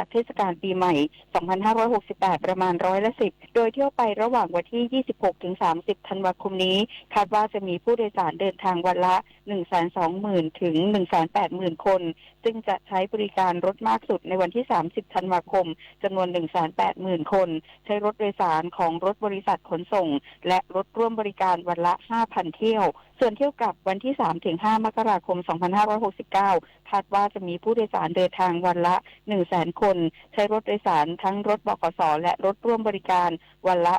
จากเทศกาลปีใหม่ 2568 ประมาณ10%โดยเที่ยวไประหว่างวันที่ 26 ถึง 30 ธันวาคมนี้คาดว่าจะมีผู้โดยสารเดินทางวันละ 120,000 ถึง 180,000 คนซึ่งจะใช้บริการรถมากสุดในวันที่ 30 ธันวาคมจำนวน 180,000 คนใช้รถโดยสารของรถบริษัทขนส่งและรถร่วมบริการวันละ 5,000 เที่ยวส่วนเที่ยวกลับวันที่ 3-5 มกราคม 2569 คาดว่าจะมีผู้โดยสารเดินทางวันละ 100,000 คนใช้รถโดยสารทั้งรถบขส.และรถร่วมบริการวันละ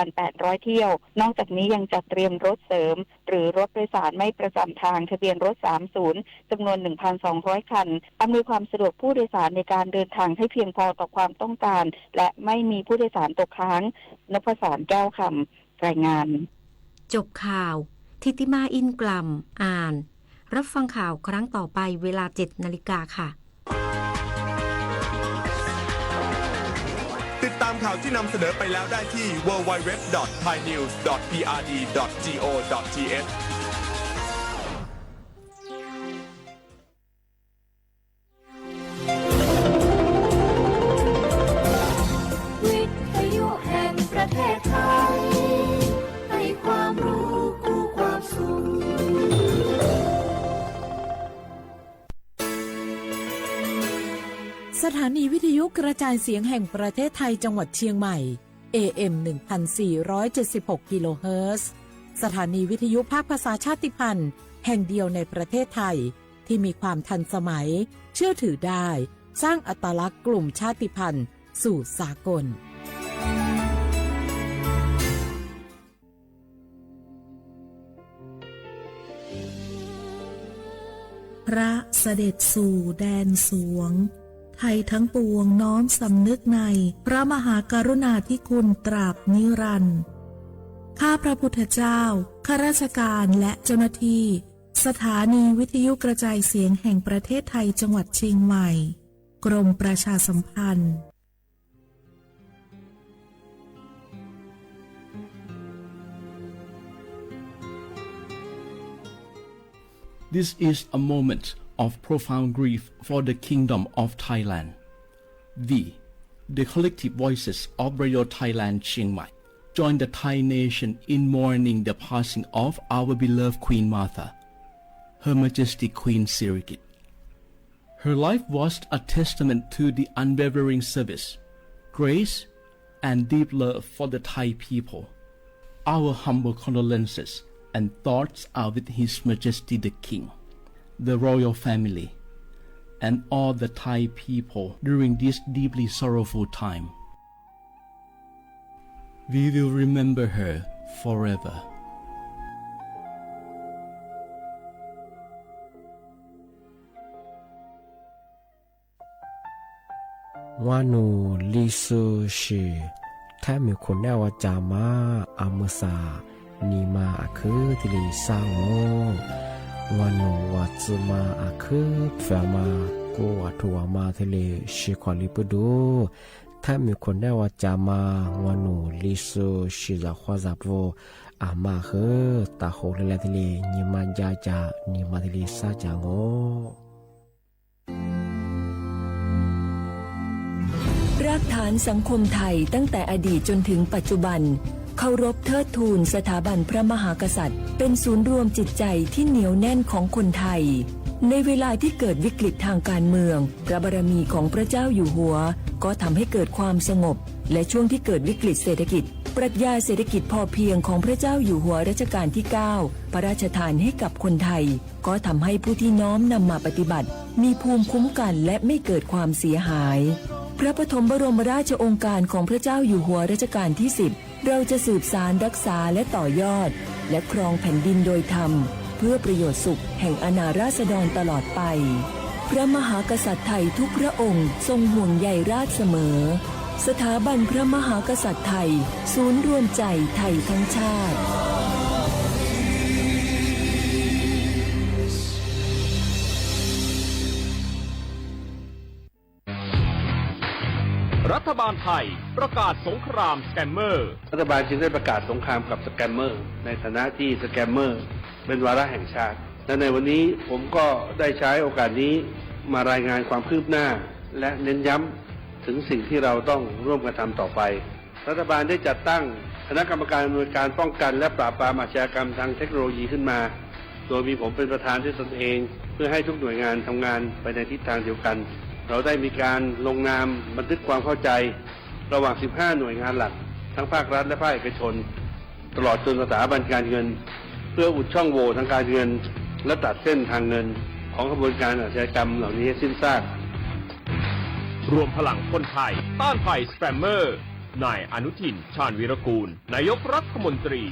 4,800 เที่ยวนอกจากนี้ยังจัดเตรียมรถเสริมหรือรถโดยสารไม่ประจำทางทะเบียนรถ 30 จำนวน 1,200 คันอำนวยความสะดวกผู้โดยสารในการเดินทางให้เพียงพอต่อความต้องการและไม่มีผู้โดยสารตกค้างนพศร แก้วคำรายงานจบข่าวทิติมาอินกลัมอ่านรับฟังข่าวครั้งต่อไปเวลา 7 นาฬิกาค่ะติดตามข่าวที่นำเสนอไปแล้วได้ที่ www.thainews.prd.go.thวิทยุแห่งประเทศไทยให้ความรู้คู่ความสุขสถานีวิทยุกระจายเสียงแห่งประเทศไทยจังหวัดเชียงใหม่ AM 1476 กิโลเฮิรตซ์สถานีวิทยุภาคภาษาชาติพันธุ์แห่งเดียวในประเทศไทยที่มีความทันสมัยเชื่อถือได้สร้างอัตลักษณ์กลุ่มชาติพันธุ์สู่สากลพระเสด็จสู่แดนสวงไทยทั้งปวงน้อมสำนึกในพระมหากรุณาธิคุณตราบนิรันดร์ข้าพระพุทธเจ้าข้าราชการและเจ้าหน้าที่สถานีวิทยุกระจายเสียงแห่งประเทศไทยจังหวัดเชียงใหม่กรมประชาสัมพันธ์This is a moment of profound grief for the Kingdom of Thailand. We, the collective voices of Radio Thailand Chiang Mai, join the Thai nation in mourning the passing of our beloved Queen Martha, Her Majesty Queen Sirikit. Her life was a testament to the unwavering service, grace, and deep love for the Thai people. Our humble condolences and thoughts are with His Majesty the King, the royal family, and all the Thai people during this deeply sorrowful time. We will remember her forever. Wanu lisu shi Thami kunewa jama amusa Nima aku tili sango Wanu watsuma aku Fama ko watu wama tili shikwali pudu Thami kunewa jama Wanu lisu shiza khwazapo Ama he taho lila tili Nima jaja Nima tili sajangoรากฐานสังคมไทยตั้งแต่อดีตจนถึงปัจจุบันเคารพเทิดทูนสถาบันพระมหากษัตริย์เป็นศูนย์รวมจิตใจที่เหนียวแน่นของคนไทยในเวลาที่เกิดวิกฤตทางการเมืองพระบารมีของพระเจ้าอยู่หัวก็ทำให้เกิดความสงบและช่วงที่เกิดวิกฤตเศรษฐกิจปรัชญาเศรษฐกิจพอเพียงของพระเจ้าอยู่หัวรัชกาลที่ 9 พระราชทานให้กับคนไทยก็ทำให้ผู้ที่น้อมนำมาปฏิบัติมีภูมิคุ้มกันและไม่เกิดความเสียหายพระปฐมบรมราชโองการของพระเจ้าอยู่หัวรัชกาลที่ 10เราจะสืบสานรักษาและต่อยอดและครองแผ่นดินโดยธรรมเพื่อประโยชน์สุขแห่งอาณาราษฎรตลอดไปพระมหากษัตริย์ไทยทุกพระองค์ทรงห่วงใยราชเสมอสถาบันพระมหากษัตริย์ไทยศูนย์รวมใจไทยทั้งชาติรัฐบาลไทยประกาศสงครามสแกมเมอร์รัฐบาลจึงได้ประกาศสงครามกับสแกมเมอร์ในฐานะที่สแกมเมอร์เป็นวาระแห่งชาติและในวันนี้ผมก็ได้ใช้โอกาสนี้มารายงานความคืบหน้าและเน้นย้ำ ถึงสิ่งที่เราต้องร่วมกันทำต่อไปรัฐบาลได้จัดตั้งคณะกรรมการอำนวยการป้องกันและปราบปรามอาชญากรรมทางเทคโนโลยีขึ้นมาโดยมีผมเป็นประธานด้วยตนเองเพื่อให้ทุกหน่วยงานทำงานไปในทิศทางเดียวกันเราได้มีการลงนามบันทึกความเข้าใจระหว่าง 15 หน่วยงานหลักทั้งภาครัฐและภาคเอกชนตลอดจนสถาบันการเงินเพื่ออุดช่องโหว่ทางการเงินและตัดเส้นทางเงินของกระบวนการอาชญากรรมเหล่านี้ให้สิ้นซากรวมพลังคนไทยต้านภัยสแปมเมอร์นายอนุทิน ชาญวีรกูลนายกรัฐมนตรี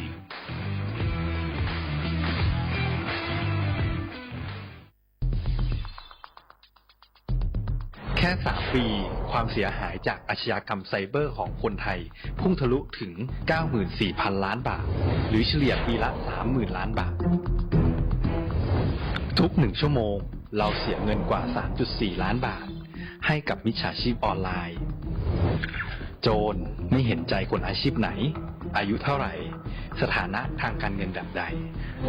แค่3 ปีความเสียหายจากอาชญากรรมไซเบอร์ของคนไทยพุ่งทะลุถึง 94,000 ล้านบาทหรือเฉลี่ยปีละ 30,000 ล้านบาททุก1 ชั่วโมงเราเสียเงินกว่า 3.4 ล้านบาทให้กับมิจฉาชีพออนไลน์โจรไม่เห็นใจคนอาชีพไหนอายุเท่าไหร่สถานะทางการเงินแบบใด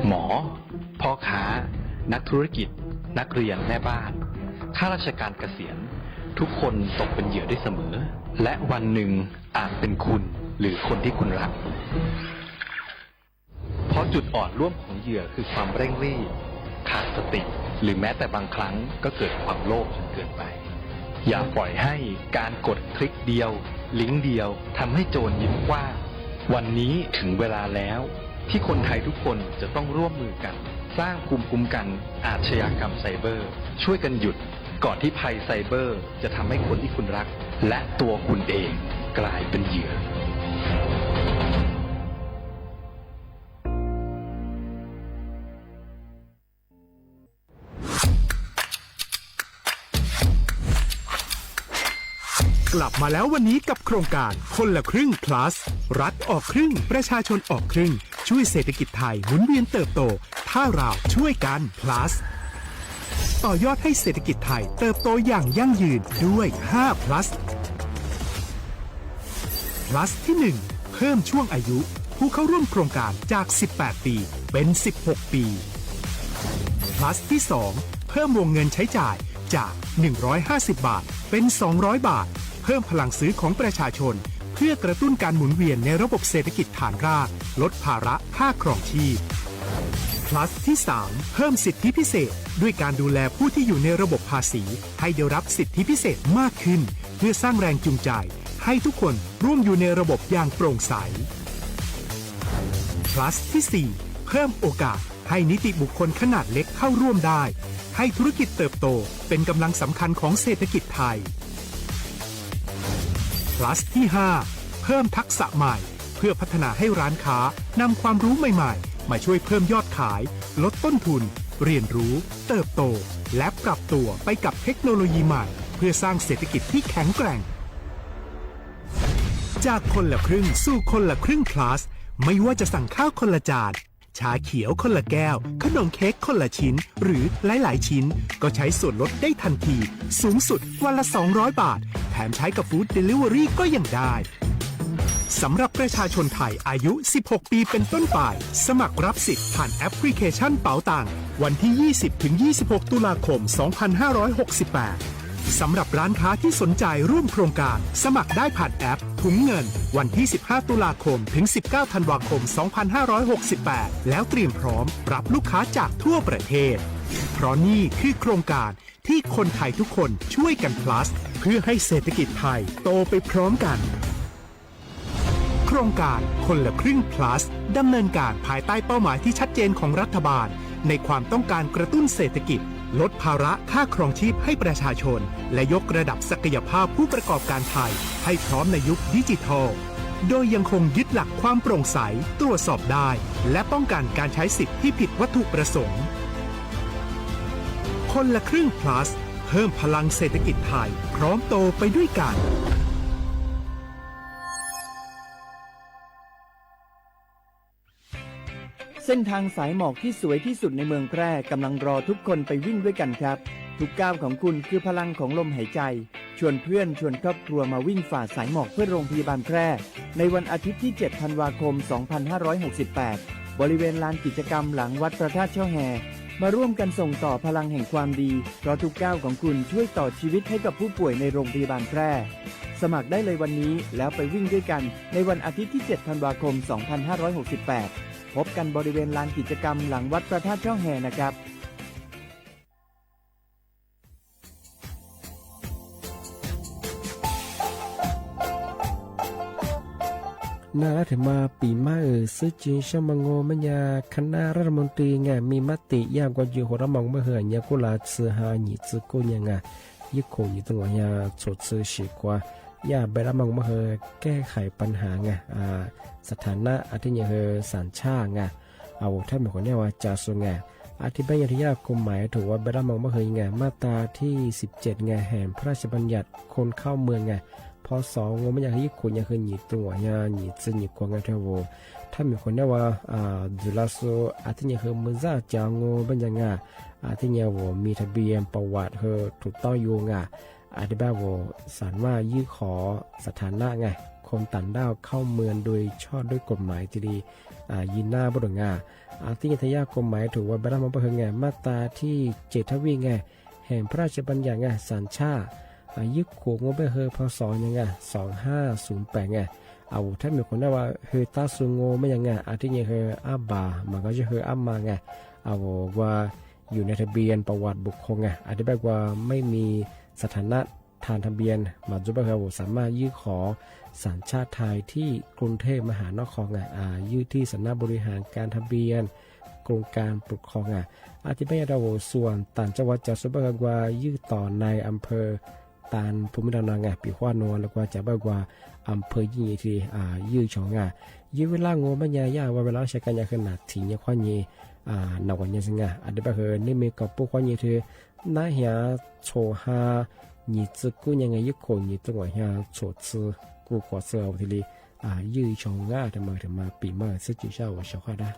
หมอพ่อค้านักธุรกิจนักเรียนแม่บ้านข้าราชการเกษียณทุกคนตกเป็นเหยื่อได้เสมอและวันหนึ่งอาจเป็นคุณหรือคนที่คุณรักเพราะจุดอ่อนร่วมของเหยื่อคือความเร่งรีบขาดสติหรือแม้แต่บางครั้งก็เกิดความโลภจนเกินไปอย่าปล่อยให้การกดคลิกเดียวลิงก์เดียวทำให้โจรยิ้มกว้างวันนี้ถึงเวลาแล้วที่คนไทยทุกคนจะต้องร่วมมือกันสร้างภูมิคุ้มกันอาชญากรรมไซเบอร์ช่วยกันหยุดก่อนที่ภัยไซเบอร์จะทำให้คนที่คุณรักและตัวคุณเองกลายเป็นเหยื่อ กลับมาแล้ววันนี้กับโครงการคนละครึ่ง plus รัฐออกครึ่งประชาชนออกครึ่งช่วยเศรษฐกิจไทยหมุนเวียนเติบโตถ้าเราช่วยกัน plus ต่อยอดให้เศรษฐกิจไทยเติบโตอย่างยั่งยืนด้วย5 plus plus ที่ 1 เพิ่มช่วงอายุผู้เข้าร่วมโครงการจาก18 ปีเป็น16 ปี plus ที่ 2 เพิ่มวงเงินใช้จ่ายจาก150 บาทเป็น200 บาทเพิ่มพลังซื้อของประชาชนเพื่อกระตุ้นการหมุนเวียนในระบบเศรษฐกิจฐานรากลดภาระค่าครองชีพ plus ที่ 3 เพิ่มสิทธิพิเศษด้วยการดูแลผู้ที่อยู่ในระบบภาษีให้ได้รับสิทธิพิเศษมากขึ้นเพื่อสร้างแรงจูงใจให้ทุกคนร่วมอยู่ในระบบอย่างโปร่งใส plus ที่ 4 เพิ่มโอกาสให้นิติบุคคลขนาดเล็กเข้าร่วมได้ให้ธุรกิจเติบโตเป็นกำลังสำคัญของเศรษฐกิจไทย plus ที่ 5 เพิ่มทักษะใหม่เพื่อพัฒนาให้ร้านค้านำความรู้ใหม่ๆมาช่วยเพิ่มยอดขายลดต้นทุนเรียนรู้เติบโตและปรับตัวไปกับเทคโนโลยีใหม่เพื่อสร้างเศรษฐกิจที่แข็งแกร่งจากคนละครึ่งสู่คนละครึ่ง plus ไม่ว่าจะสั่งข้าวคนละจานชาเขียวคนละแก้วขนมเค้กคนละชิ้นหรือหลายๆชิ้นก็ใช้ส่วนลดได้ทันทีสูงสุดวันละ200 บาทแถมใช้กับฟู้ดเดลิเวอรี่ก็ยังได้สำหรับประชาชนไทยอายุ 16 ปีเป็นต้นไปสมัครรับสิทธิ์ผ่านแอปพลิเคชันเป๋าตังวันที่ 20-26 ตุลาคม 2568 สำหรับร้านค้าที่สนใจร่วมโครงการสมัครได้ผ่านแอปถุงเงินวันที่ 15 ตุลาคมถึง 19 ธันวาคม 2568 แล้วเตรียมพร้อมรับลูกค้าจากทั่วประเทศเพราะนี่คือโครงการที่คนไทยทุกคนช่วยกัน plus เพื่อให้เศรษฐกิจไทยโตไปพร้อมกันโครงการคนละครึ่ง plus ดำเนินการภายใต้เป้าหมายที่ชัดเจนของรัฐบาลในความต้องการกระตุ้นเศรษฐกิจลดภาระค่าครองชีพให้ประชาชนและยกระดับศักยภาพผู้ประกอบการไทยให้พร้อมในยุคดิจิทัลโดยยังคงยึดหลักความโปร่งใสตรวจสอบได้และป้องกันการใช้สิทธิ์ที่ผิดวัตถุประสงค์คนละครึ่ง plus เพิ่มพลังเศรษฐกิจไทยพร้อมโตไปด้วยกันเส้นทางสายหมอกที่สวยที่สุดในเมืองแพร่กำลังรอทุกคนไปวิ่งด้วยกันครับทุกก้าวของคุณคือพลังของลมหายใจชวนเพื่อนชวนครอบครัวมาวิ่งฝ่าสายหมอกเพื่อโรงพยาบาลแพร่ในวันอาทิตย์ที่ 7 ธันวาคม 2568 บริเวณลานกิจกรรมหลังวัดพระธาตุช่อแฮ มาร่วมกันส่งต่อพลังแห่งความดีเพราะทุกก้าวของคุณช่วยต่อชีวิตให้กับผู้ป่วยในโรงพยาบาลแพร่สมัครได้เลยวันนี้แล้วไปวิ่งด้วยกันในวันอาทิตย์ที่ 7 ธันวาคม 2568 พบกันบริเวณลานกิจกรรมหลังวัดพระธาตุช่องแฮนะครับน่ารักถึงมาปีใหม่ซื้อจีนช่างมังโงมัญญาคณะรัฐมนตรีไงมีมติยากกว่าอยู่หัวมองเมื่อเหื่อยกุลาซื้อหาหนีซื้อกูยังไงยิ่งคงอยู่ตรงนี้ชดซื้อฉีกว่าย่าไปรับมองเมื่อเหื่อแก้ไขปัญหาไงสถานะอาทิตย์ยังเหื่อสัญชาติไงเอาถ้าเป็นคนเนี่ยว่าจะส่งไงอาทิตย์บัญญัติยากฎหมายถือว่าไปรับมองเมื่อเหื่อไงมาตราที่17ไงแห่งพระราชบัญญัติคนเข้าเมืองไงพอสองงไม่อยากให้คนยังเคยหนีตัวเนี่ยหนีจะหนีกว่าไงเท่าว่าถ้ามีคนเนี่ยว่าดูแลสุอาทิตย์ยังเคยมือจ่าจางงเป็นยังไงอาทิตย์เนี่ยว่ามีทะเบียนประวัติเธอถูกต้องอยู่ไงอาทิตย์แบบว่าสารว่ายื่นขอสถานะไงคนต่างด้าวเข้าเมืองโดยชอบด้วยกฎหมายที่ดียินหน้าบุรุษไงอาทิตย์ทยากฎหมายถือว่าไปรับมาเพื่อไงมาตราที่7ทวีไงแห่งพระราชบัญญัติไงสัญชาติยึดขวงงไปเฮอพศยังไง2508ไงเอาถ้ามีคนได้ว่าเฮอตาซุงโงไม่ยังไงอาทิตย์ยังเฮออาบามันก็จะเฮออามาไงเอาว่าอยู่ในทะเบียนประวัติบุคคลไงอาทิตย์แบบว่าไม่มีสถานะทางทะเบียนมาจุบเฮอสามารถยื่นขอสัญชาติไทยที่กรุงเทพมหานครไงยื่นที่สำนักบริหารการทะเบียนกรมการปกครองไงอาทิตย์แบบว่าส่วนต่างจังหวัดจะจุบเฮอว่ายื่นต่อในอำเภอตานภูมิลำเนาไงปีขวานวลแล้วก็จะบอกว่าอำเภอยิ่งที่ยื้อชองไงยื้อเวลางูมันยาว่าเวลาใช้กันยาขนาดถี่เนี่ยควานี้หนักกว่านี้สิไงอันเดียบเฮนี่มีกับพวกควานี้ที่น่าเหี้ยโชว์ฮาหนีซึกูยังไงยึดโขนหนีตัวเหี้ยโชว์ซึกูกว่าเสือทีนี้ยื้อชองง่าทำไมถึงมาปีเมื่อซึ่งจีเช่าว่าชาวข้าได้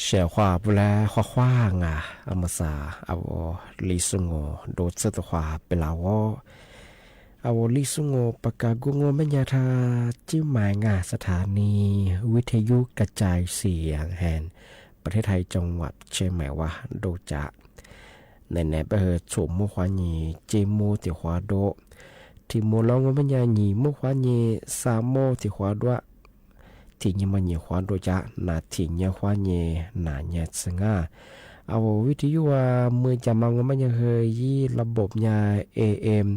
เสียว่าบุแลขว้างอ่ะอมสาเอาลิสุงโงโดดสตขวาเปลาวเอาลิสุงโงปากากุงโงแม่ยาทาจิ้มหมายงาสถานีวิทยุกระจายเสียงแห่งประเทศไทยจังหวัดเชียงใหม่ว่าโดจะในแนบเฮฉมมุขวานีเจมูติขวาโดที่มูลองแม่ยานีมุขวานีสามโมติขวาด้วยที่ยมันเยขวาโดจะนาที่เยขวาเยนาเยสงาเอาวิทยุว่าเมื่อจะมองมันยังเฮยี่ระบบยา AM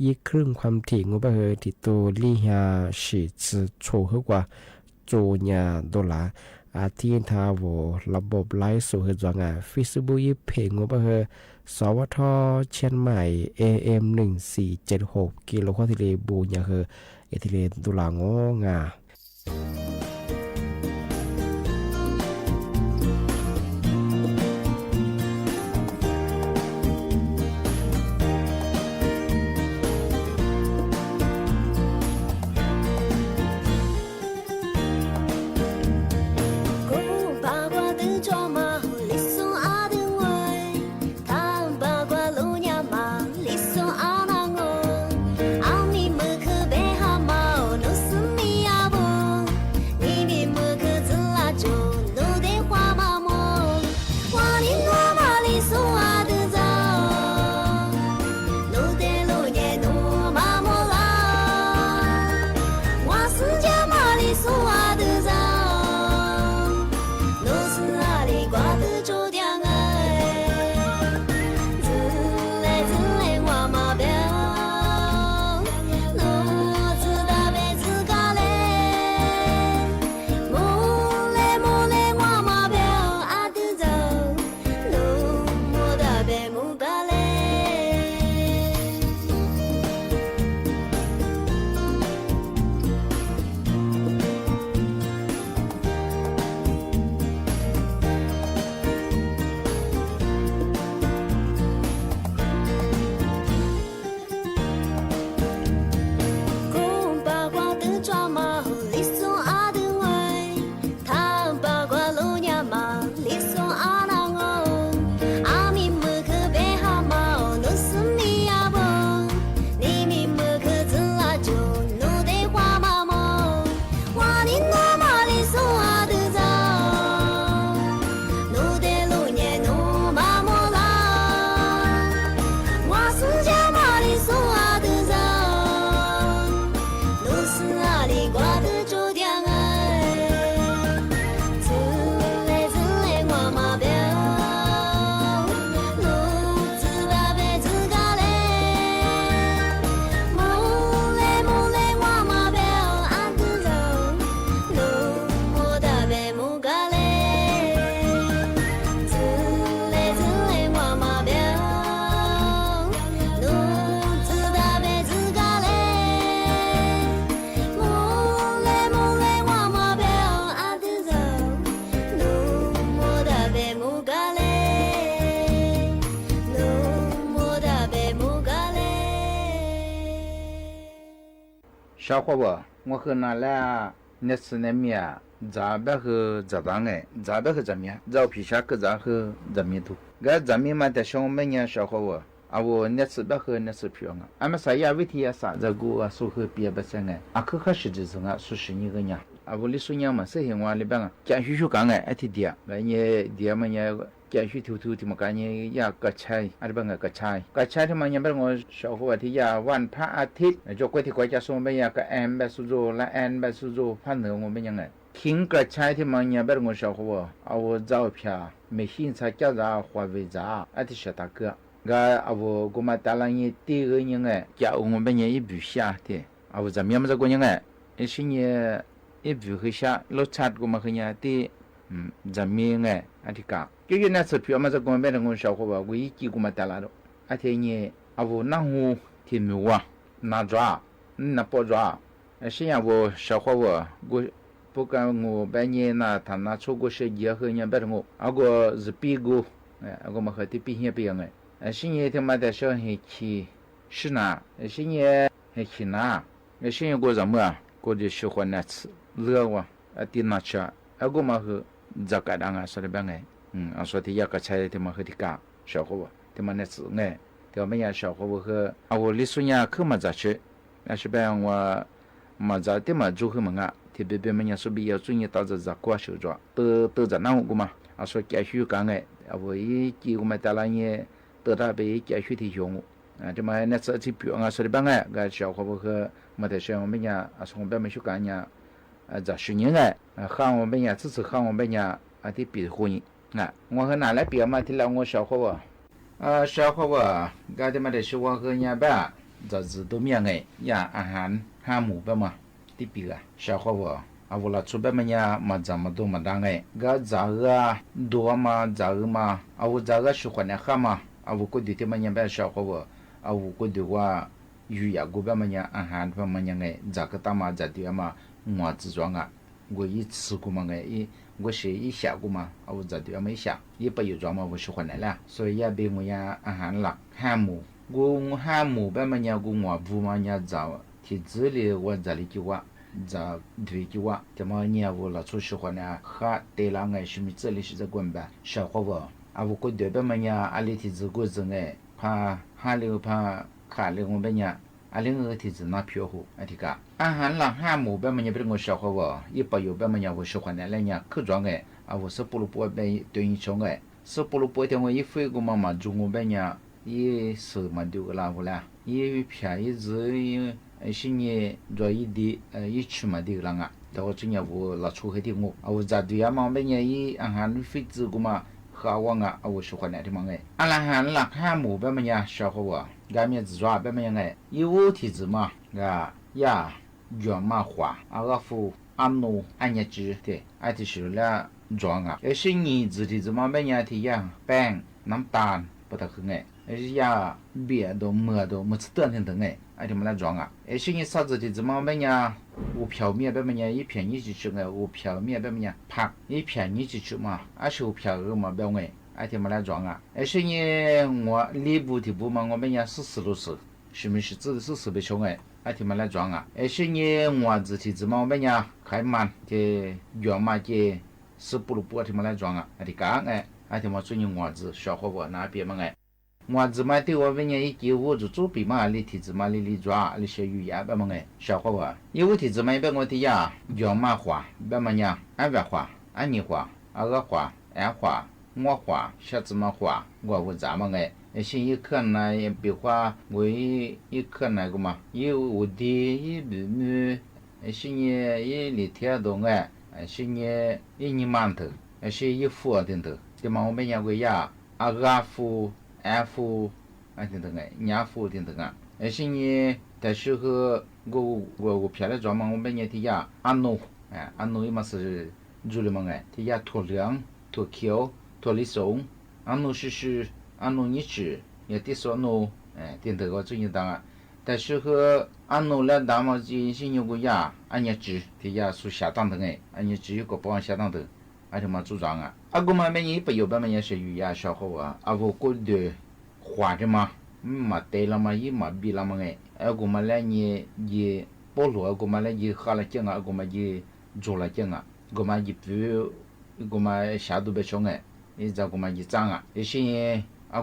ยี่ครึ่งความถี่งบเฮที่ตัวลี่ฮาสิจโชฮึกว่าโจญาดอลลาร์อาทิตย์ทาวระบบไลฟ์สู่ฮึจวงา Facebook ยี่เพงงบเฮสวทเชียงใหม่ AM 1476กิโลควอติเลบูญาเฮเอติเลดอลลาร์งงา小伙伴，我和那俩那次那面咋别和咋当哎，咋别和咋面，绕皮下个咋和咋面多，个咋面嘛的小每年小伙伴，啊我那次别和那次票啊，俺们啥呀问题呀啥这个啊，说和别不生哎，啊可可实质上啊，说是你个年，啊我哩说年嘛，谁话里边啊，讲许讲哎，一天点，那你点嘛你。讲许头头ที่มันกันเนี่ยกระชายอะไรบ้างกระชายที่มันยังเป็นงชาวหัวที่ยาวันพระอาทิตย์จกไว้ที่กว่าจะส่งไปยาก็แอนแบบสุโจและแอนแบบสุโจพันเหนืองเป็นยังไงคิงกระชายที่มันยังเป็นงชาวหัวเอาเจ้าเพียไม่หินสักเจ้าจะหัวเวจ้าอาทิตย์ชะตาเกะก็เอากูมาตาลังยี่ตีเรื่องยังไงจะเอาเงินเป็นยังอีบุษยาที่เอาจะมีมันจะกูยังไงไอ้สิ่งนี้อีบุษยารสชาติกูมาคือยังที่จะมียังไงอาทิตย์กะก็ยังน่าสะเทือนมาจากคนเป็นคนชาวเขาบอกวิจิกูมาตลาดอาทิตย์นี้เอาหน้าหูที่มีว่าหน้าจ้าหน้าปอจ้าสิ่งอย่างว่าชาวเขาว่ากูพวกงูแบบนี้น่ะท่านน่าชอบกูเสียเยอะขึ้นยังแบบงูเอากูจะปีกูเอากูมาขอที่ปีเหี้ยปียังไงสิ่งนี้ที่มาแต่ชอบเห็ดขี้是哪สิ่งนี้เห็ดขี้น่ะสิ่งนี้กูจะเมื่อกูจะชอบคนนั้นเลือกว่าอาทิตย์น่าจะเอากูมาคือ จะกระดังสระบังไงสวัสดียากระชัยที่มาคือที่กาชาวเขาที่มาเนี่ยสื่อไงที่ว่าไม่ยาชาวเขาคือเอาลิสุญญาคือมาจากเชื่อใช่ไหมว่ามาจากที่มาจูคือมึงอ่ะที่เบบไม่ยาสุบิยาสุญญาต่อจะจากว่าชื่อจ้ะตัวจะนั่งกูมาเอาส่วนแกชื่อกันไงเอาไว้กี่กูมาแต่ละเนี่ยตัวได้ไปแกชื่อที่ยงที่มาเนี่ยสื่อที่ผิวสระบังไงก็ชาวเขาคือมาแต่เชื่อไม่ยาส่งแบบไม่ชื่อกันเนี่ยจะชื่อยังไงข้าวไม่ยา只ข้าวไม่ยาที่ปีหุ่น我和哪来比嘛？提了我小伙小伙ก็จะมาได้ช่วยกันเนี่ยแบบจะตัวเมียไงยาอาหารห้าหมู่แบบมาที่ปีละ小伙เอาเวลาชุบแบบมันเนี่ยมาจำมาดูมาดังไงก็จะดูมาจะมาเอาจะช่วยเนี่ยข้ามาเอาก็ดูที่มันเนี่ยแบบ小伙เอาก็ดูว่าอยู่อยากกูแบบมันเนี่ยอาหารแบบมันยังไงจะก็ตามมาจะดีมา我自装我一吃过嘛我是一下过嘛我这地方没下也不有装嘛我喜欢来了所以也被我呀อาหารหลักห้าหมู่กูห้าหมู่แบบมันเนี่ยกูหัวบูมันเนี่ยจะที่这里我这里就ว่าจะ对就ว่าแต่มาเนี่ย我老出喜欢呢哈对了ไง是咪这里是这关吧小伙我我ก็เดี๋ยวแบบมันเนี่ยอะไรที่จะกูจะไงพาหาเรือพาขาเรือ我แบบเนี่ยอะไรเงี้ยที่จะน่าพิจารณาที่กะอาหารหลักห้าหมู่แบบมันยังเป็นงอชาวเขาว่ายี่ปอยู่แบบมันยังว่าชาวคนอะไรเนี่ยคือจ้องไงเอาสปุลุปไปตัวนี้ชงไงสปุลุปที่ว่ายี่ฟื้นกูมาจุงแบบเนี่ยยี่สื่อมาดูกันแล้วละยี่พิจยี่จื้อยี่สิ่งยี่รอยดียี่ชิมาดีกันละแต่ว่าจริงๆว่าเราช่วยให้ดีงูเอาจัดดูยามาแบบเนี่ยยี่อาหารฟื้นจื้อกูมาข้าวว่างเอาชาวคนอะไรที่มั้งไงอาหารหลักห้าหมู่แบบมันยังชาวเขาว่าการมี自抓แบบมันยังไง有体质嘛呀原嘛花副安诺安日子的就是了装是你自己怎么办呀的呀แป้งน้ำตาล不得很呀别都没吃得很的ที่มันละ装是你啥子的怎么办呀我票面แบบมัน呀一片一起吃我票面แบบมัน呀ผัก一片一起吃嘛是我票嘛แบบที่มันละ装是你我里部的部嘛我们呀40是没是指的是40倍穷ที่มันละ装是你我自己怎么我们呀开满的原嘛的10步路步ที่มันละ装ที่กางที่มัน做你我子小伙伴那边嘛我子嘛对我们呀一给我就做比嘛里体子嘛里抓里些鱼呀别嘛小伙伴因为体子嘛别我的呀原嘛花别嘛呀安别花安你花个花安花我花小子嘛花我咋嘛是一看呢比花我一看那个嘛有我的一比么是你一里天东是你一年馒头是一副的头对嘛我们讲过呀个副安副等等年副等等是你但是和我偏来装嘛我们讲的呀安诺嘛是做的嘛的呀脱凉脱口脱里松安诺是安诺你吃也得说诺点头个最近当但是和安诺来打嘛进行有个呀安也吃的呀是下当的安也只有个帮下当的ที่มาจุจังกูมาไม่ยี่ประโยชน์แบบมันยังเสียอยู่ยาชาวเขาว่ากูก็เดือดขวาจะมาเตะละมายี่มาบีละมากูมาแล้วยี่ปลุกกูมาแล้วยี่ข้าละเจ้ากูมายี่จูละเจ้ากูมายี่ผิวกูมาชาดูเบชงนี่จะกูมายี่จังสิ่ง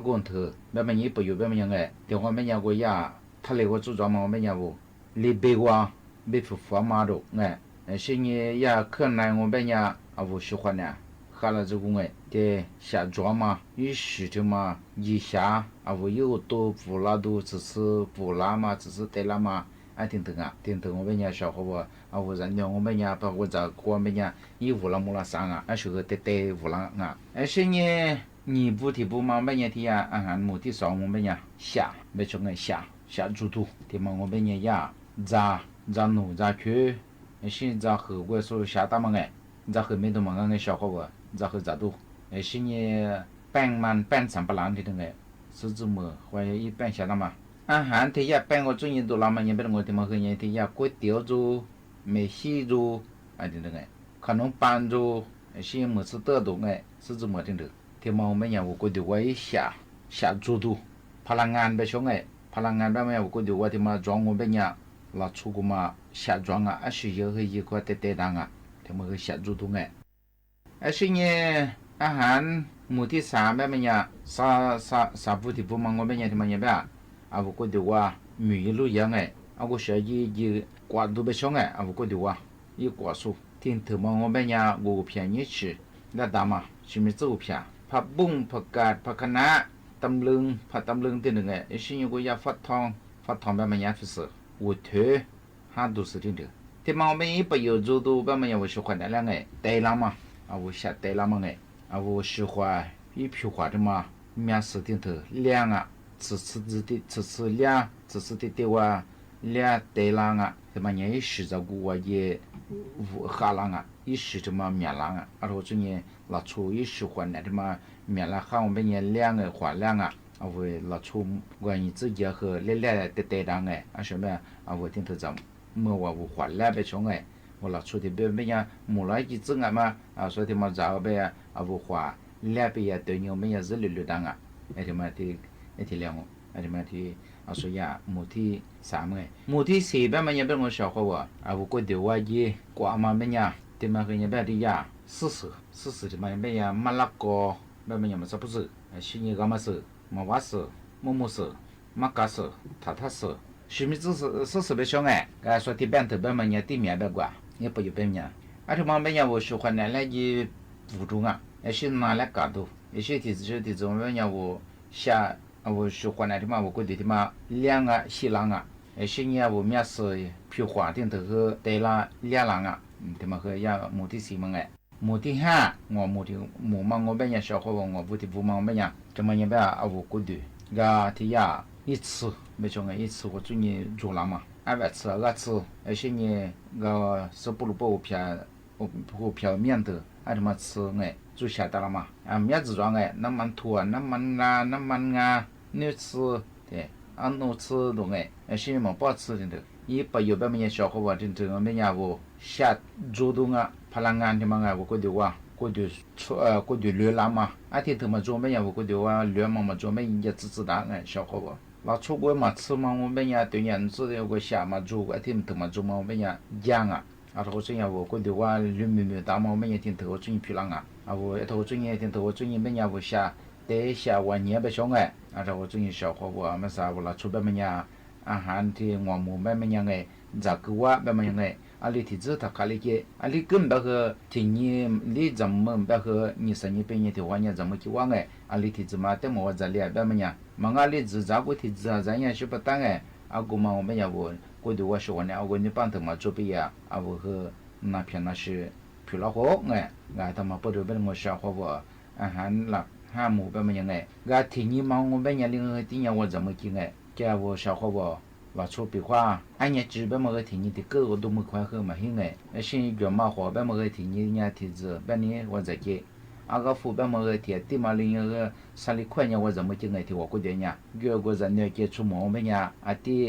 กูเถอะแบบมันยี่ประโยชน์แบบมันยังเดี๋ยวว่าไม่ยังกูยาทะเลกูจุจังมาไม่ยังกูรีบว่ารีบฝันมาดูสิ่งยาเคลื่อนในกูไม่ยัง我喜欢呢，喝了这个的下装嘛，有时的嘛，一下我有多不拉都只是不拉嘛，只是得拉嘛，等等我们家小伙我人家我们家把我这我们家一乌拉木拉上是个得乌拉是你不提不嘛，我们家的呀，目的上我们家下，没说下猪肚，的嘛我们家呀，咋弄咋去，现在和我说下大嘛จะเคยไม่ตัวมังไงชาวเขาว่าจะเคยจัดดูสิ่งนี้แป้งมันแป้งสัมปะหลังที่ตรงไหนซื้อจมูกไว้อีแป้งชาดมาอาหารที่ยาแป้งก็จุ่มตัวเรามันยังเป็นงที่มันเคยยังที่ยาก๋วยเตี๋ยวจูเมซี่จูอะไรที่ตรงไหนขนมปังจูสิ่งมือซื้อเตอร์ดูไงซื้อจมูกที่ตรงที่มันไม่ยังว่าก๋วยเตี๋ยวไว้ชาจูดูพลังงานไปช่วงไงพลังงานแบบไม่ว่าก๋วยเตี๋ยวว่าที่มาจ้องมันเป็นยังเราชุกมาชาจ้อง是有个一块เตะดังที่มันคือชาจูดูไง ไอ้สิ่งนี้อาหารหมู่ที่3แบบมันเนี่ยสาผู้ที่ผู้มังงแบบเนี่ยที่มันเนี่ยแบบเอาก็ดูว่ามีรู้ยังไงเอาก็ใช้ยี่กว่าดูไปช่องไงเอาก็ดูว่ายี่กว่า数听头毛我们家5片一吃那大嘛是没走片ผักบุ้งผักกาดผักคะน้าตำลึงผัดตำลึงที่หนึ่งไงไอ้สิ่งนี้ก็ยาฟัดทองแบบมันยาฟิส我头还都是听的ที่มันไม่ไป有做到แบบมันยัง我喜欢的两个对了嘛啊我下对了嘛ไง啊我喜欢一批花的嘛面试听头两啊吃两吃的话两对了啊ที่มันยัง是照顾我也哈浪啊一时这么面浪啊而我最近老出一时换来的嘛面浪哈我们也两个换两啊啊我老出关于自己和来的对浪哎啊什么啊我听头怎么我换来被穷哎我老出的别样木来几整啊嘛啊所以嘛早呗啊我换来别呀对牛们也是绿当啊哎他妈的哎天亮哎他妈的啊所以啊母ที่3ไงหมู่ที่4แบบมันยังเป็นคนชาวเขาว่าอ่ะ我ก็เดี๋ยวว่าเย่กว่ามาเป็นยังที่มันก็ยังแบบที่ยา40ที่มันเป็นยังมะละกอแบบมันยังมันสับปะรดสิ่งนี้ก็มาซื้อมาว่าซื้อมะซื้อมะกาซื้อ塔ซื้อ是不是被小爱啊说的边头แบบมันยังที่เมียแบบกว่า也不有แบบยัง啊ที่มันเป็นยัง我喜欢的那些服装啊也是拿来搞的也是ที่这种样我下我喜欢的嘛，我觉得嘛，两个西郎啊，是呢，我面是皮花的头和带了两郎啊，他们和呀目的是么哎，目的哈，我目的嘛，我本来小伙我不的不嘛，我本来这么一边啊，我觉得，个的呀，一次没说哎，一次我最近做了嘛，200次2次，是呢，个是不如不票面的，还他妈吃哎，做下得了嘛，啊，面子装哎，น้ำมันถั่วน้ำมันงา牛吃对，牛吃东哎，是么不吃的，一不有别么些小伙伴真正我们家我下主动啊，พลังงานที่มันไง我觉得ว่า我就热浪嘛，啊天头嘛做么呀，我觉得ว่า热嘛做么也自大哎小伙伴，老出国嘛吃嘛我们呀对人子的个下嘛做，啊天头嘛做嘛我们呀养啊，啊我这样我觉得ว่า绿米大嘛我们也天头我最近皮浪啊，啊我头最近天头我最近么呀我下。แต่ชาววันนี้ไปช่องไงเราจะยิ่งชาวเขาว่าไม่ทราบว่าชุดแบบมันยังอาหารที่หัวหมูแบบมันยังไงจากกัวแบบมันยังไงอะไรที่จะทักอะไรกี่อะไรขึ้นแบบที่นี่ลีจำมันแบบนี่สัญญาเป็นยี่ที่วันนี้จำมันกี่ว่าไงอะไรที่จะมาแต่หมดจะเลี้ยแบบมันยังมันอะไรจะจากกูที่จะจะยังชิบะตั้งไงอากูมาไม่ยาวกูดูว่าชวนเนี่ยอากูนี่ปั้นถึงมาจุดยาอากูคือน่าเพียงน่าชื่อผิวละหัวไงไงทำมาพูดเป็นหัวชาวเขาว่าอาหารหลักห้าหมู่แบบมันยังไงก็ทีนี้มองแบบยังเรื่องที่ยังว่าจะไม่กินไงแกว่าชาวเขาบอกว่าชอบปีกว่าอันนี้จีแบบมันก็ทีนี้ที่เกิดก็ดูมือควายเข้ามาหิ้งไงไอ้สิ่งที่มาหัวแบบมันก็ทีนี้เนี่ยที่จะแบบนี้ว่าจะเกี่ยอาก็ฟูแบบมันก็ที่ที่มาเรื่องก็สักควายเนี่ยว่าจะไม่กินไงที่ว่ากูเดียเนี่ยเกี่ยวกับจะเนี่ยเกี่ยวชั่วโมงแบบเนี่ยอาที่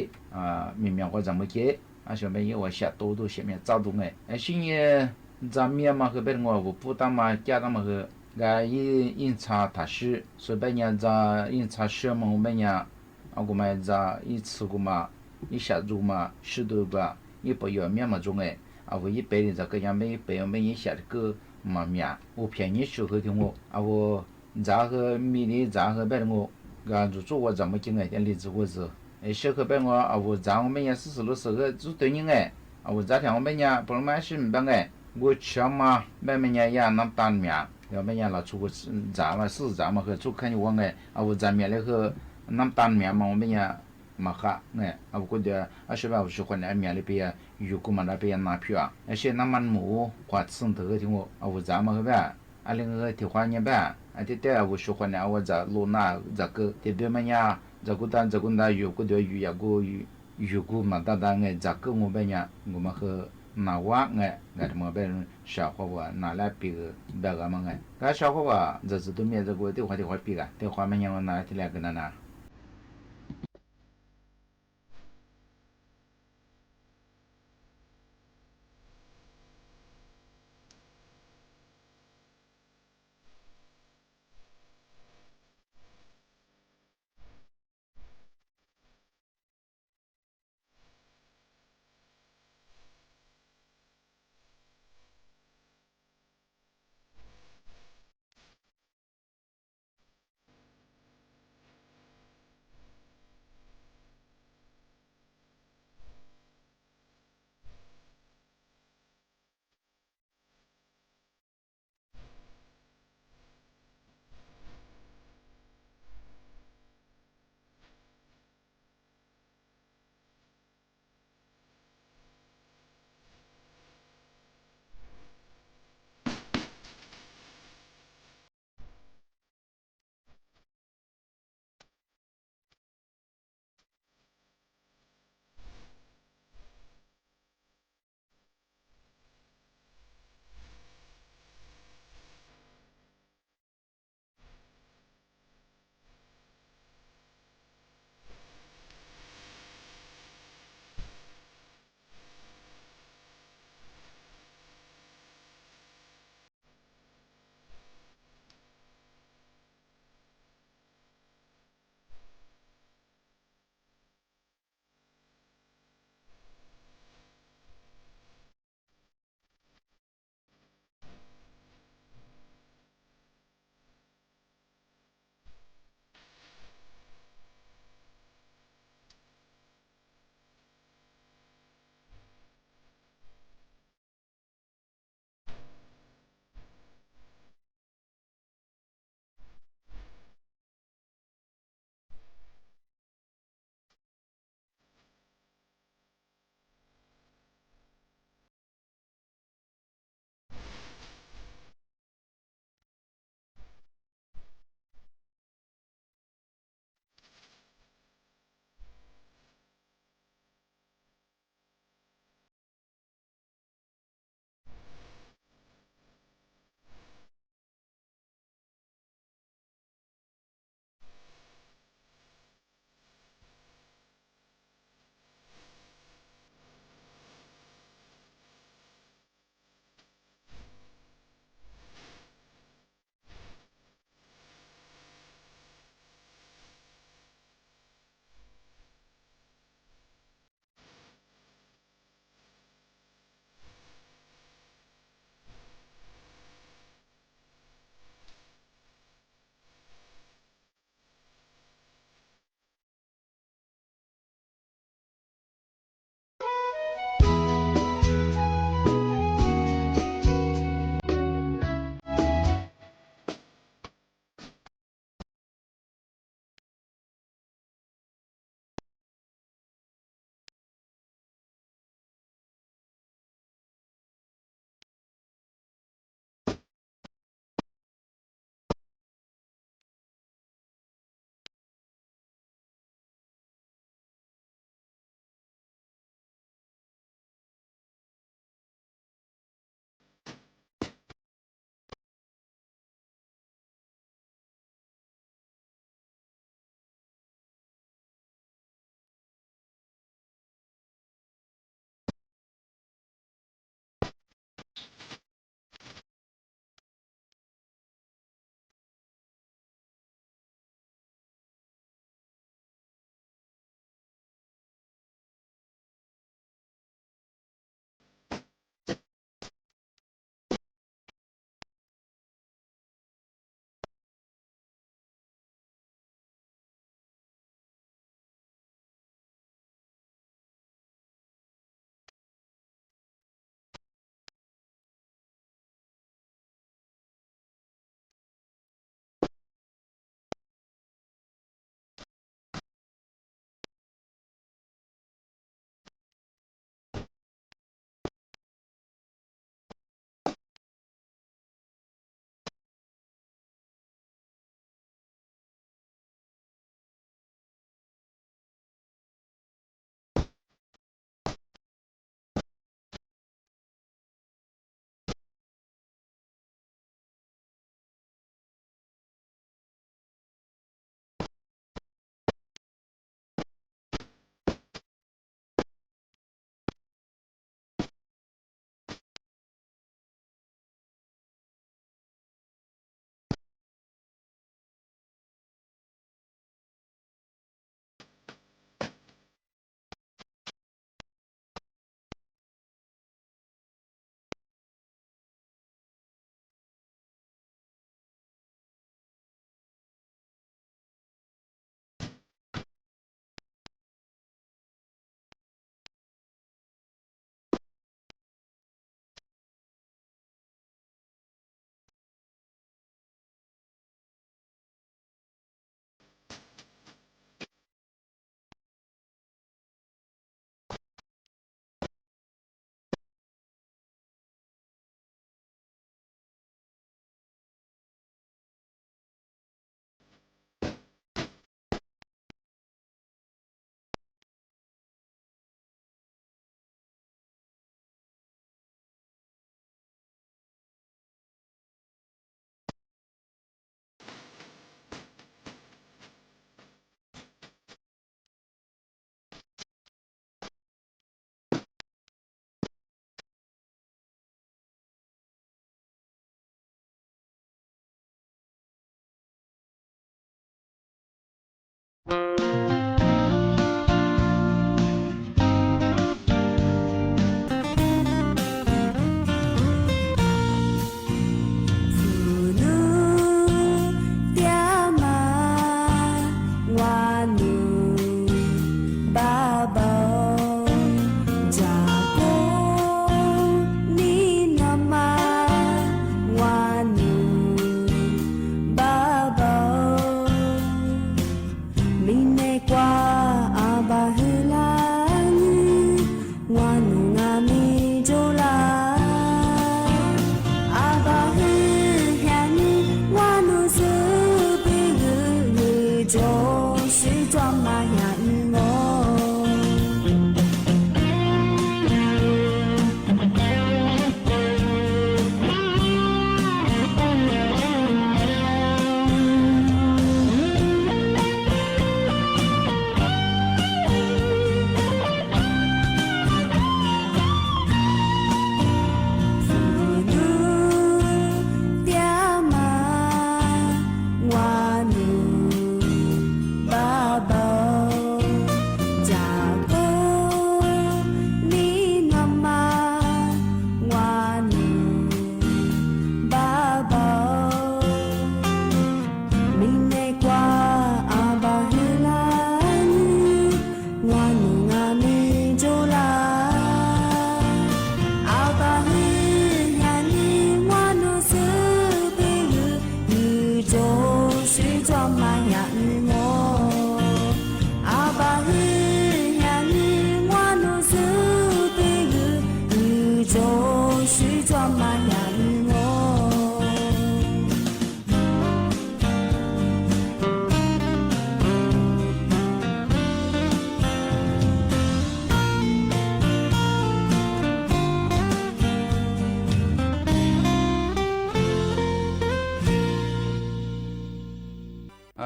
มีเมียก็จะไม่เกี่ยอาช่วงแบบนี้ว่า下多都下面早都ไงไอ้สิ่งที่จะมีมาคือเป็นว่า我不当嘛家当嘛คือ个印刷大师，所以人在印刷师嘛，我们呀，啊个嘛在一次个嘛，一下子嘛，10多吧，一百元面嘛种诶，啊我100的这个样每100元一下个嘛面，我便宜时候的我，啊我咋个米的咋个别的我，个就做我怎么经诶，点例子我是，时候别我啊我咋我们呀40多时候做对人诶，啊我咋天我们呀不能买是唔办诶，我吃嘛，别们呀那当面。要不然老出个炸嘛，是炸嘛，和做看就往哎，啊我炸面那个น้ำตาล面嘛，我们呀嘛哈哎，啊我觉得啊是吧，我喜欢那面里边有个嘛那边拿票啊，而且那么母花生头个听我啊我炸嘛个呗，啊另个提花呢呗，啊对对我喜欢那我炸罗那这个这边嘛呀，这个单有个的有有个嘛大哎，这个我们呀我们和。นาว่าไงแต่เมื่อเป็นชาวเขาว่านาแลปีแบบกันมั้งไงก็ชาวเขาว่าจะตัวเมียจะกูที่หัวปีกันที่หัวมันยังนาที่แรกกันนะ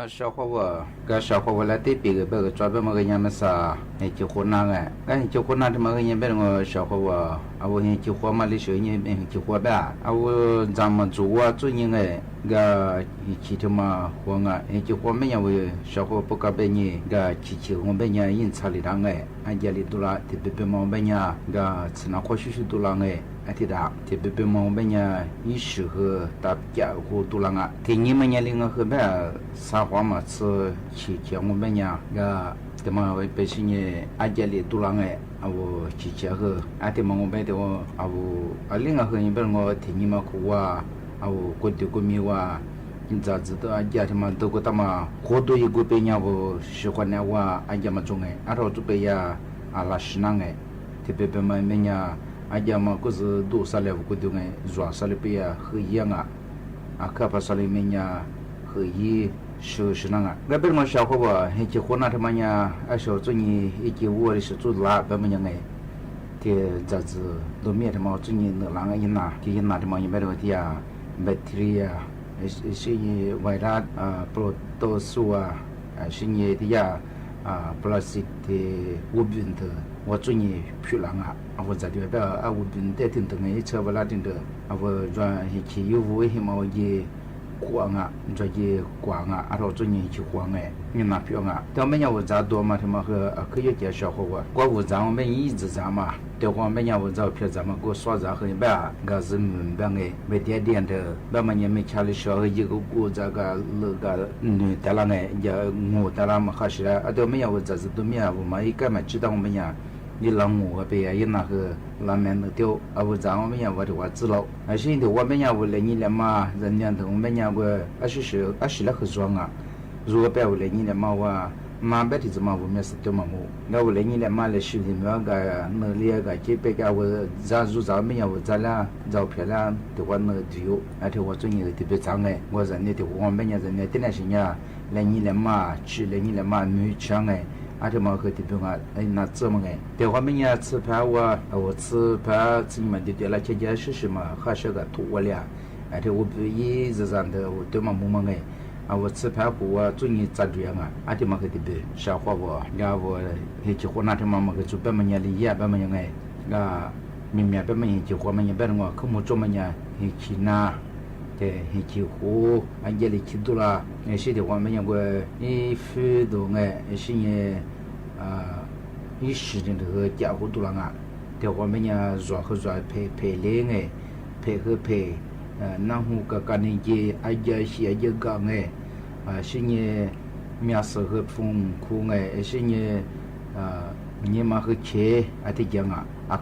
小伙我个小伙我来对比个个专门么个人么啥，你结婚那个，跟结婚那他妈个人别个小伙我，啊我结婚嘛的时候你结婚吧，啊我咱们做啊做人个个其他嘛活啊，结婚没人为小伙不搞别人个其我别人因差里当个，俺家里多啦，特别别么别人个吃那或许是多啦个。อาทิตย์ที่เป็นมองเป็นยังยิ่งสื่อตับยาหูตุลังอ่ะที่นี่มันยังลิงก็คือแบบสาวมาซื้อชี้เขียวมันเป็นยังก็แต่มาเป็นสิ่งที่อาจจะลิตุลังเอาชี้เขียวคืออาทิตย์มองเป็นตัวเอาลิงก็คือยังเป็นงอที่นี่มาคือว่าเอาคนที่กูมีว่าอินทร์ตัวอาจจะที่มันตัวกูทำมาโคตรยิ่งกูเป็นยังว่าสิ่งนี้ว่าอาจจะมาจงไงอาเราจะไปยังอาลาชนังที่เป็นมันเป็นยังอาจจะมาก็จะดูสลับกูดูไงจวนสลับไปอ่ะคือยังอ่ะอาคาภาษาลิมิญาคือยี่ชื่อชนังอ่ะแล้วเป็นมาชาวเขาว่าเห็นที่คนนั้นทำไมเนี่ยไอ้ชาวจุนี่อีกวัวที่สุดละเป็นมันยังไงที่จะดูมีทำไมจุนี่เนื้อหลังยินน่ะที่ยินน่ะทำไมยังไม่รู้ที่อ่ะแบคทีเรียสิ่งไวรัสโปรโตซัวสิ่งที่อ่ะพลาสติกที่อุบินเถอะ我最近漂亮啊！我在这边我本在听等个车不拉听的，我转去有我什么也光啊，这也光啊，然后最近去光你那漂亮，但没人我咋多嘛？他妈和可以介绍我咋我们一直咋嘛？对方没人我咋票咋嘛？我说咋和你吧？我是明白没点点的，那么你没查的时候一个我这个那个得了也我得了嘛还是啊？都没人我咋是都没人我们一个嘛知道我们呀。你让我ไปยัง那个拉面的丢，我咱我们家我的话知道，而且的我们家我来你来嘛，人家的我们家我20来很爽啊，如果别我来你来嘛我妈别的怎么我们是丢嘛我，那我来你来嘛来学的那个那里个这边个我咱如咱们家我咱俩照片啦的话那丢，而且我最近特别长我人家的我们家人家的那些呀来你来嘛去来你来嘛没长阿这么和这边啊，那怎么的话，明年吃饭我吃饭自己嘛的了，这件事什么还是个土了，而且我不一日上的我对嘛木嘛我吃饭后我最近咋这样阿这么和这边消化我我结婚那天嘛个做别么年里也别么样明年别么样结婚么样别我可么做么样去那。对，去湖，俺家里去多了，是的话，没人过，你许多是呢，你时间这个家伙多了的话，没人做和做配累配和配，然后个干那些俺家些就干是呢，面食和风苦是呢，你嘛和切这讲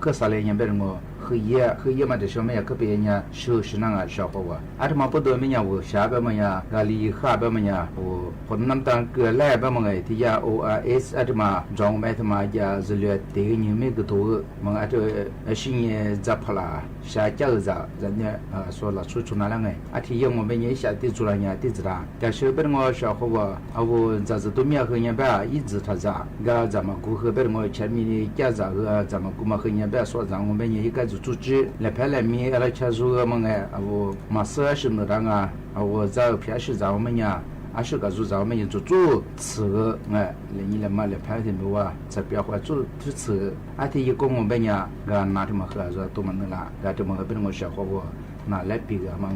可啥嘞？人别人我。黑夜嘛的时候没有可别人收拾那个小伙我，他们不多没人我下边么呀，咖喱下边么呀，我可能当个来边么个，ที่ยา ORS 他们装买他们呀是了对你每个多，么这新年咋跑啦？下家咋人家说了出那两个，ที่ยัง我们也下地主了呀地主啦，但是别人我小伙我咋子都没有和人家一直他咋，个咱们顾客别人我前面的家咋个咱们顾嘛和人家说咱我们也一个。组织来拍来米来吃肉么我马上是那当我在平时在我们家是个做我们也做吃来你来嘛来拍的么在边话做吃天一个我们家拿什么喝着都么能啦这么别我小伙我拿来比个么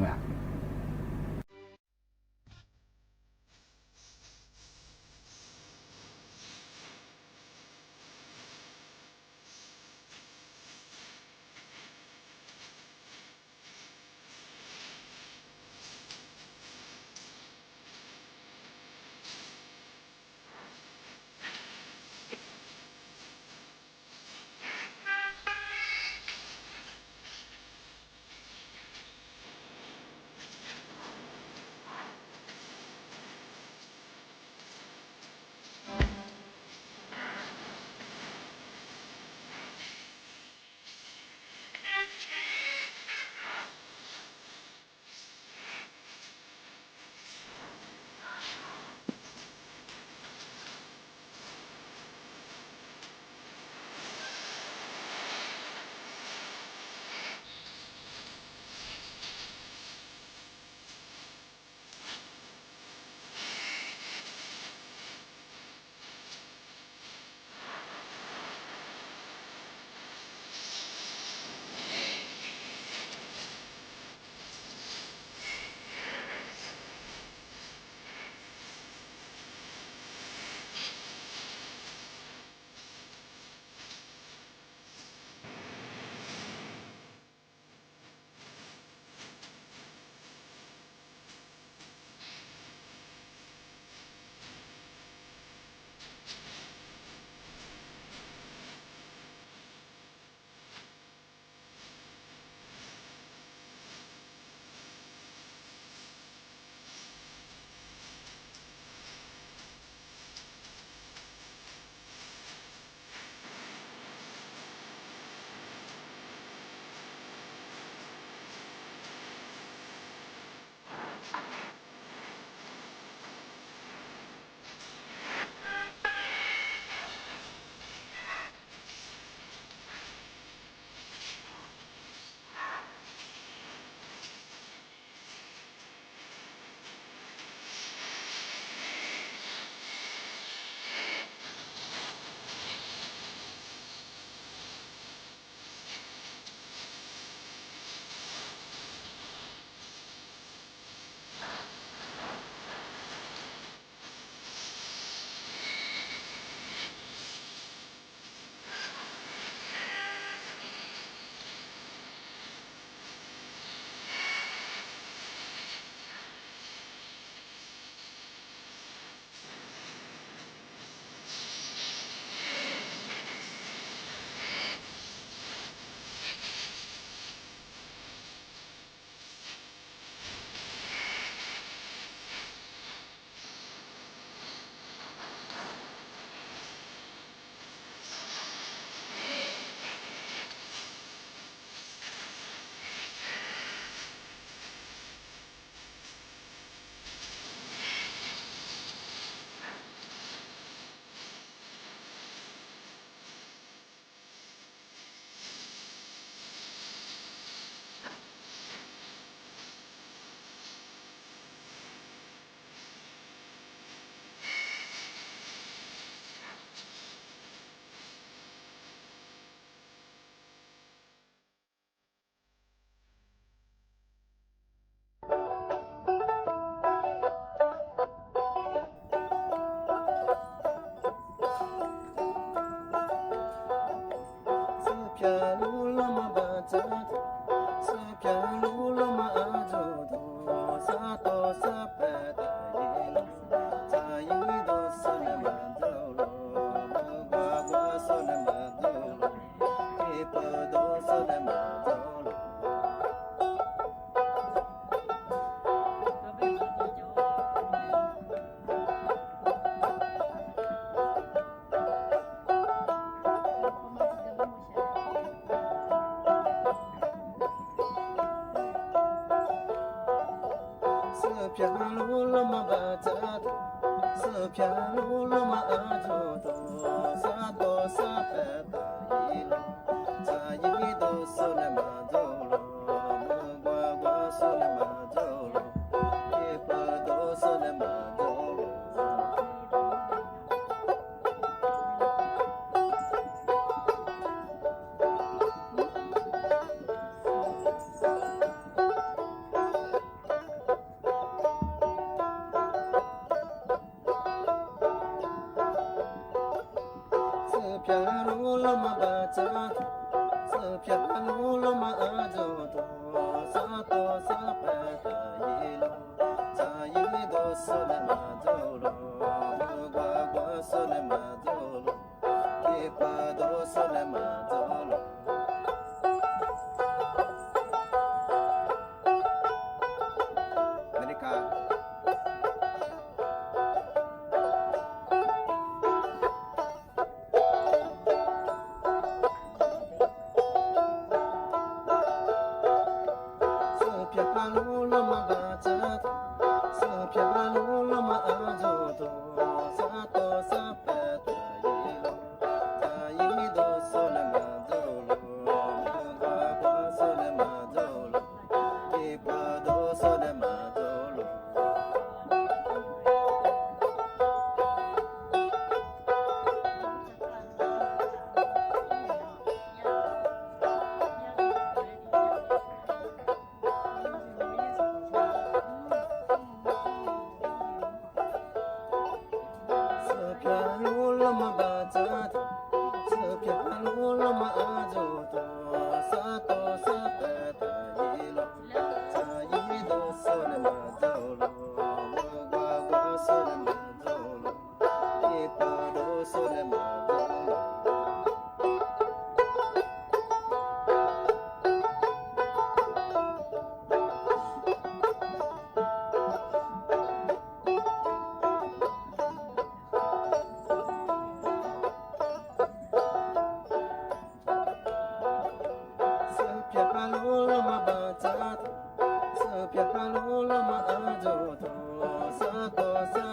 Sa